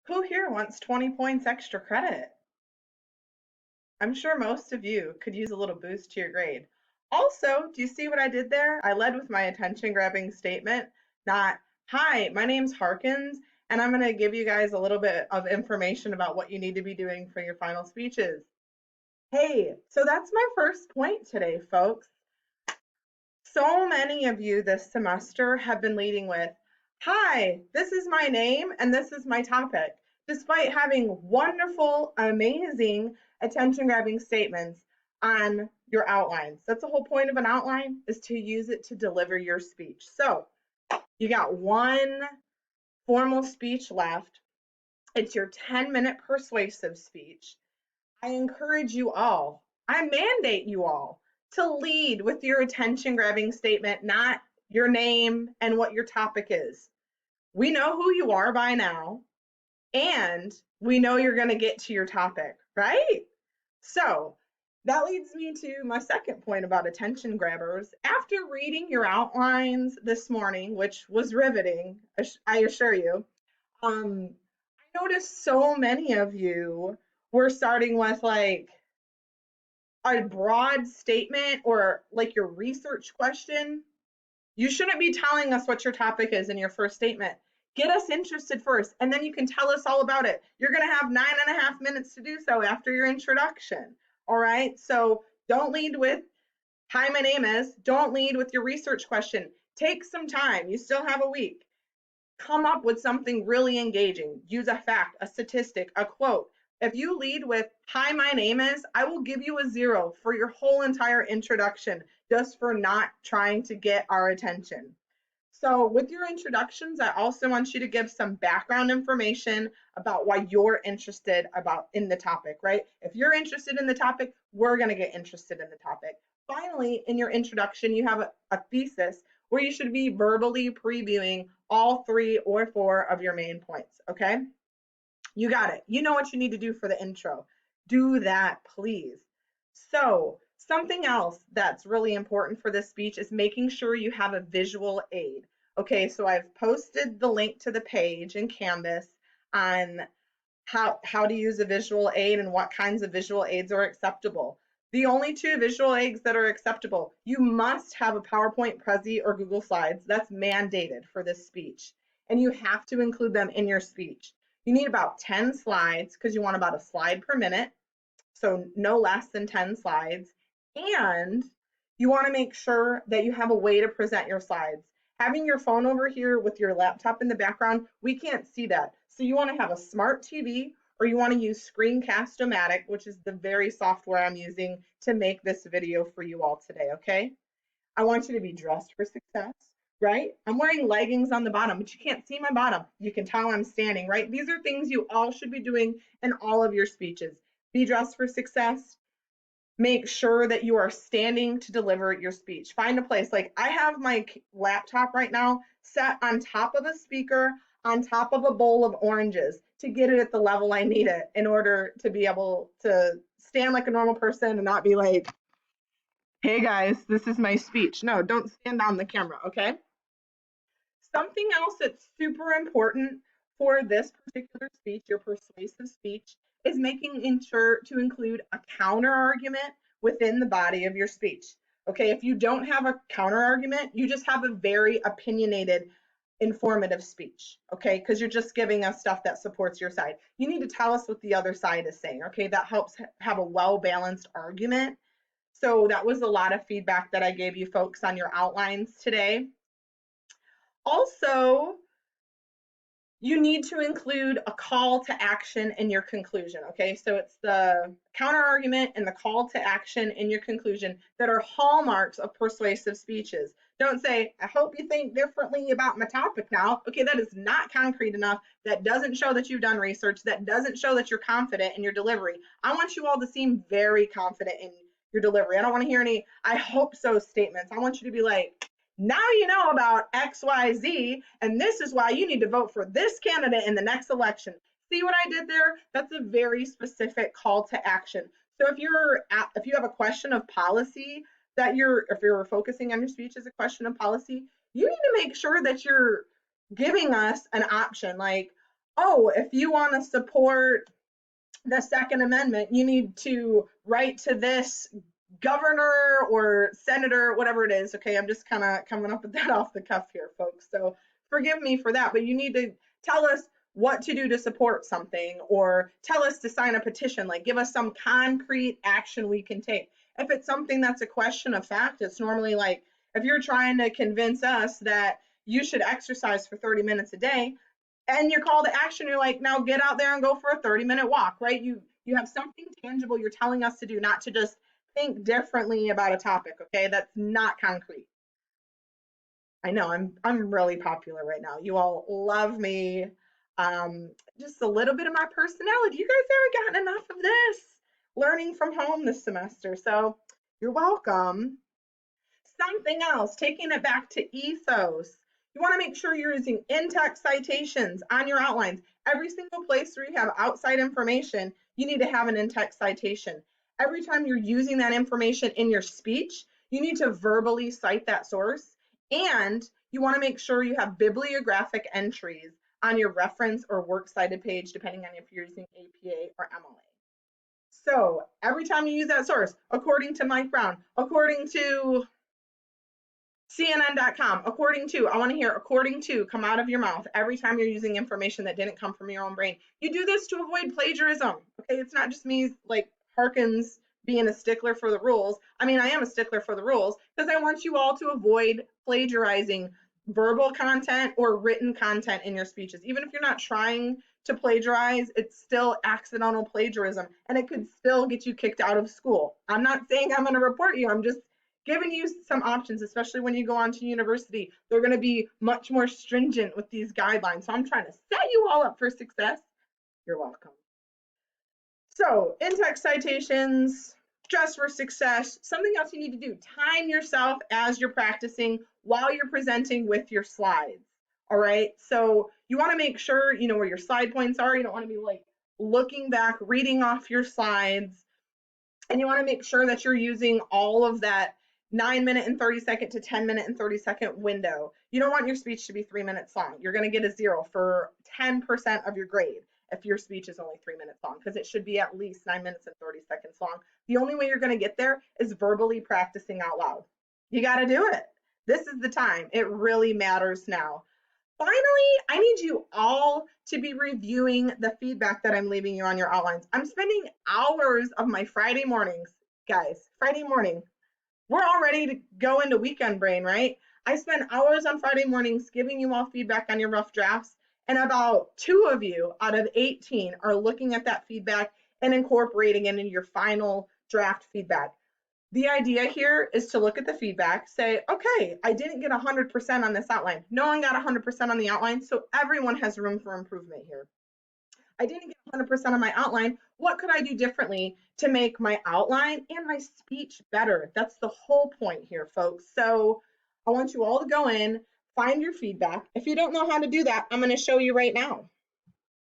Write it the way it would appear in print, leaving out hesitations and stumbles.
Who here wants 20 points extra credit? I'm sure most of you could use a little boost to your grade. Also, do you see what I did there? I led with my attention grabbing statement, not, hi, my name's Harkins, and I'm going to give you guys a little bit of information about what you need to be doing for your final speeches. Hey, so that's my first point today, folks. So many of you this semester have been leading with, hi, this is my name and this is my topic, despite having wonderful, amazing attention grabbing statements on your outlines. That's the whole point of an outline, is to use it to deliver your speech. So you got one formal speech left. It's your 10-minute persuasive speech. I encourage you all, I mandate you all to lead with your attention grabbing statement, not your name and what your topic is. We know who you are by now, and we know you're going to get to your topic, right? So that leads me to my second point about attention grabbers. After reading your outlines this morning, which was riveting, I assure you, I noticed so many of you were starting with like a broad statement or like your research question. You shouldn't be telling us what your topic is in your first statement. Get us interested first, and then you can tell us all about it. You're going to have 9.5 minutes to do so after your introduction. All right. So don't lead with, hi, my name is. Don't lead with your research question. Take some time. You still have a week. Come up with something really engaging. Use a fact, a statistic, a quote. If you lead with, hi, my name is, I will give you a 0 for your whole entire introduction just for not trying to get our attention. So with your introductions, I also want you to give some background information about why you're interested about in the topic, right? If you're interested in the topic, we're going to get interested in the topic. Finally, in your introduction, you have a thesis where you should be verbally previewing all 3 or 4 of your main points, okay? You got it. You know what you need to do for the intro. Do that, please. So, something else that's really important for this speech is making sure you have a visual aid. Okay, so I've posted the link to the page in Canvas on how to use a visual aid and what kinds of visual aids are acceptable. The only 2 visual aids that are acceptable, you must have a PowerPoint, Prezi, or Google Slides. That's mandated for this speech. And you have to include them in your speech. You need about 10 slides because you want about a slide per minute, so no less than 10 slides. And you want to make sure that you have a way to present your slides. Having your phone over here with your laptop in the background, we can't see that. So you want to have a smart TV, or you want to use Screencast-O-Matic, which is the very software I'm using to make this video for you all today, okay? I want you to be dressed for success, right? I'm wearing leggings on the bottom, but you can't see my bottom. You can tell I'm standing, right? These are things you all should be doing in all of your speeches. Be dressed for success. Make sure that you are standing to deliver your speech. Find a place. Like I have my laptop right now set on top of a speaker, on top of a bowl of oranges to get it at the level I need it in order to be able to stand like a normal person and not be like, hey guys, this is my speech. No, don't stand on the camera, okay? Something else that's super important for this particular speech, your persuasive speech, is making sure to include a counter argument within the body of your speech. Okay, if you don't have a counter argument, you just have a very opinionated, informative speech, okay? Because you're just giving us stuff that supports your side. You need to tell us what the other side is saying, okay? That helps have a well-balanced argument. So that was a lot of feedback that I gave you folks on your outlines today. Also, you need to include a call to action in your conclusion. Okay, so it's the counter argument and the call to action in your conclusion that are hallmarks of persuasive speeches. Don't say, I hope you think differently about my topic now. Okay, that is not concrete enough. That doesn't show that you've done research. That doesn't show that you're confident in your delivery. I want you all to seem very confident in your delivery. I don't want to hear any I hope so statements. I want you to be like, now you know about XYZ, and this is why you need to vote for this candidate in the next election. See what I did there? That's a very specific call to action. So if you have a question of policy if you're focusing on your speech as a question of policy, you need to make sure that you're giving us an option like, oh, if you want to support the Second Amendment, you need to write to this governor or senator, whatever it is. Okay, I'm just kind of coming up with that off the cuff here, folks. So forgive me for that, but you need to tell us what to do to support something or tell us to sign a petition, like give us some concrete action we can take. If it's something that's a question of fact, it's normally like if you're trying to convince us that you should exercise for 30 minutes a day, and your call to action, you're like, now get out there and go for a 30-minute walk, right? You have something tangible you're telling us to do, not to just think differently about a topic. Okay, that's not concrete. I know I'm really popular right now. You all love me. um just a little bit of my personality. You guys haven't gotten enough of this learning from home this semester, so you're welcome. Something else, taking it back to ethos. You want to make sure you're using in-text citations on your outlines. Every single place where you have outside information, you need to have an in-text citation. Every time you're using that information in your speech, you need to verbally cite that source. And you want to make sure you have bibliographic entries on your reference or works cited page, depending on if you're using APA or MLA. So every time you use that source, according to Mike Brown, according to CNN.com, according to, I want to hear according to come out of your mouth every time you're using information that didn't come from your own brain. You do this to avoid plagiarism. Okay, it's not just me like Harkins being a stickler for the rules. I mean, I am a stickler for the rules because I want you all to avoid plagiarizing verbal content or written content in your speeches. Even if you're not trying to plagiarize, it's still accidental plagiarism and it could still get you kicked out of school. I'm not saying I'm going to report you. I'm just giving you some options, especially when you go on to university. They're going to be much more stringent with these guidelines. So I'm trying to set you all up for success. You're welcome. So in-text citations, just for success. Something else you need to do, time yourself as you're practicing while you're presenting with your slides. All right. So you want to make sure you know where your slide points are. You don't want to be like looking back, reading off your slides, and you want to make sure that you're using all of that 9 minute and 30 second to 10 minute and 30 second window. You don't want your speech to be 3 minutes long. You're going to get a 0 for 10% of your grade if your speech is only 3 minutes long, because it should be at least 9 minutes and 30 seconds long. The only way you're going to get there is verbally practicing out loud. You got to do it. This is the time. It really matters now. Finally, I need you all to be reviewing the feedback that I'm leaving you on your outlines. I'm spending hours of my Friday mornings, guys, Friday morning. We're all ready to go into weekend brain, right? I spend hours on Friday mornings giving you all feedback on your rough drafts, and about 2 of you out of 18 are looking at that feedback and incorporating it into your final draft feedback. The idea here is to look at the feedback, say, okay, I didn't get 100% on this outline. No one got 100% on the outline, so everyone has room for improvement here. I didn't get 100% on my outline. What could I do differently to make my outline and my speech better? That's the whole point here, folks. So I want you all to go in, find your feedback. If you don't know how to do that, I'm going to show you right now.